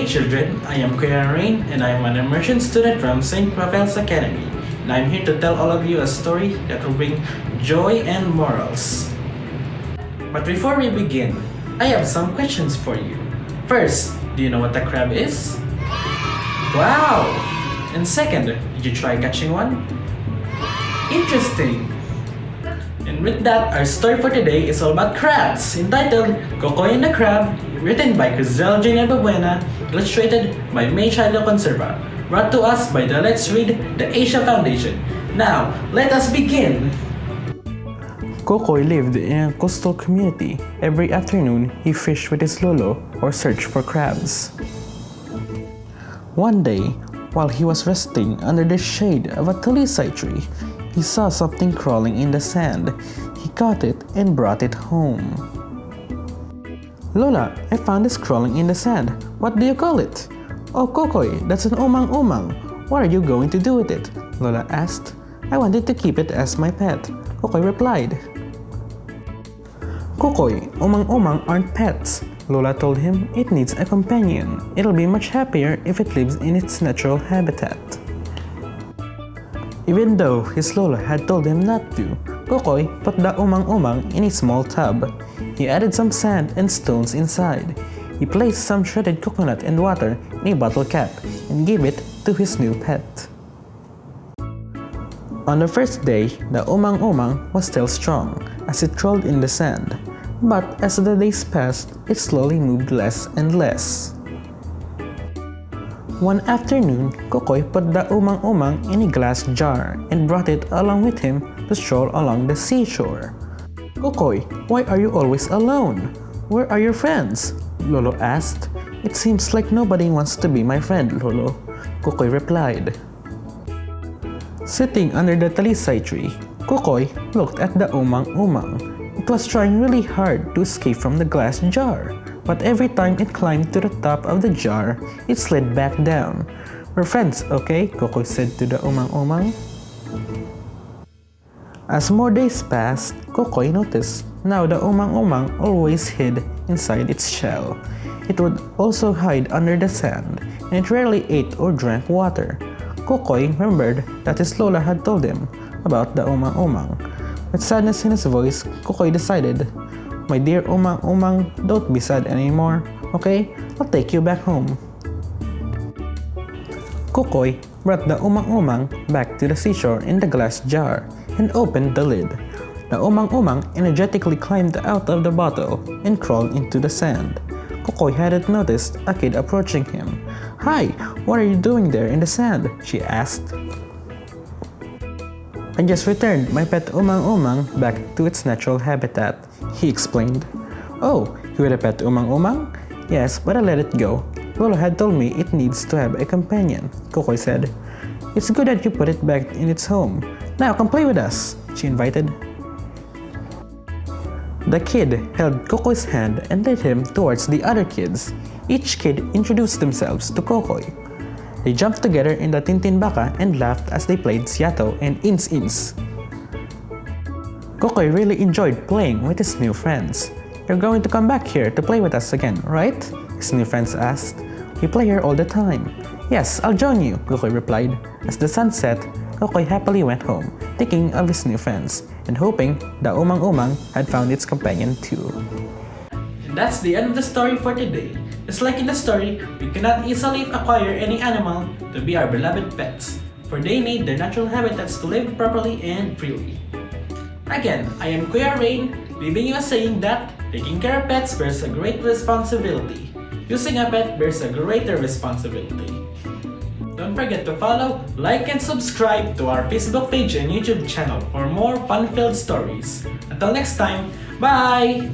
children, I am Kuya and I am an Immersion student from St. Raphael's Academy. And I'm here to tell all of you a story that will bring joy and morals. But before we begin, I have some questions for you. First, do you know what a crab is? Wow! And second, did you try catching one? Interesting! And with that, our story for today is all about crabs, entitled Kokoy and the Crab, written by Kriezel and Elbabuena, illustrated by Sheilou Conserva, brought to us by the Let's Read the Asia Foundation. Now, let us begin! Kokoy lived in a coastal community. Every afternoon, he fished with his lolo or searched for crabs. One day, while he was resting under the shade of a talisay tree, he saw something crawling in the sand. He caught it and brought it home. "Lola, I found this crawling in the sand. What do you call it?" "Oh, Kokoy, that's an umang-umang. What are you going to do with it?" Lola asked. "I wanted to keep it as my pet," Kokoy replied. "Kokoy, umang-umang aren't pets," Lola told him. "It needs a companion. It'll be much happier if it lives in its natural habitat." Even though his Lola had told him not to, Kokoy put the umang-umang in a small tub. He added some sand and stones inside. He placed some shredded coconut and water in a bottle cap and gave it to his new pet. On the first day, the umang-umang was still strong as it crawled in the sand. But as the days passed, it slowly moved less and less. One afternoon, Kokoy put the umang-umang in a glass jar and brought it along with him to stroll along the seashore. "Kokoy, why are you always alone? Where are your friends?" Lolo asked. "It seems like nobody wants to be my friend, Lolo," Kokoy replied. Sitting under the talisay tree, Kokoy looked at the umang-umang. It was trying really hard to escape from the glass jar, but every time it climbed to the top of the jar, it slid back down. "We're friends, okay?" Kokoy said to the umang-umang. As more days passed, Kokoy noticed now the umang-umang always hid inside its shell. It would also hide under the sand, and it rarely ate or drank water. Kokoy remembered that his Lola had told him about the umang-umang. With sadness in his voice, Kokoy decided, "My dear umang-umang, don't be sad anymore, okay? I'll take you back home." Kokoy brought the umang-umang back to the seashore in the glass jar and opened the lid. The umang-umang energetically climbed out of the bottle and crawled into the sand. Kokoy hadn't noticed a kid approaching him. "Hi, what are you doing there in the sand?" she asked. "I just returned my pet umang-umang back to its natural habitat," he explained. "Oh, you had a pet umang-umang?" "Yes, but I let it go. Lolo had told me it needs to have a companion," Kokoy said. "It's good that you put it back in its home. Now come play with us," she invited. The kid held Kokoy's hand and led him towards the other kids. Each kid introduced themselves to Kokoy. They jumped together in the tintinbaka and laughed as they played siato and ins-ins. Kokoy really enjoyed playing with his new friends. "You're going to come back here to play with us again, right?" his new friends asked. "We play here all the time." "Yes, I'll join you," Kokoy replied. As the sun set, Kokoy happily went home, thinking of his new friends and hoping the umang-umang had found its companion too. And that's the end of the story for today. Just like in the story, we cannot easily acquire any animal to be our beloved pets, for they need their natural habitats to live properly and freely. Again, I am Kuya leaving you a saying that taking care of pets bears a great responsibility. Using a pet bears a greater responsibility. Don't forget to follow, like, and subscribe to our Facebook page and YouTube channel for more fun-filled stories. Until next time, bye!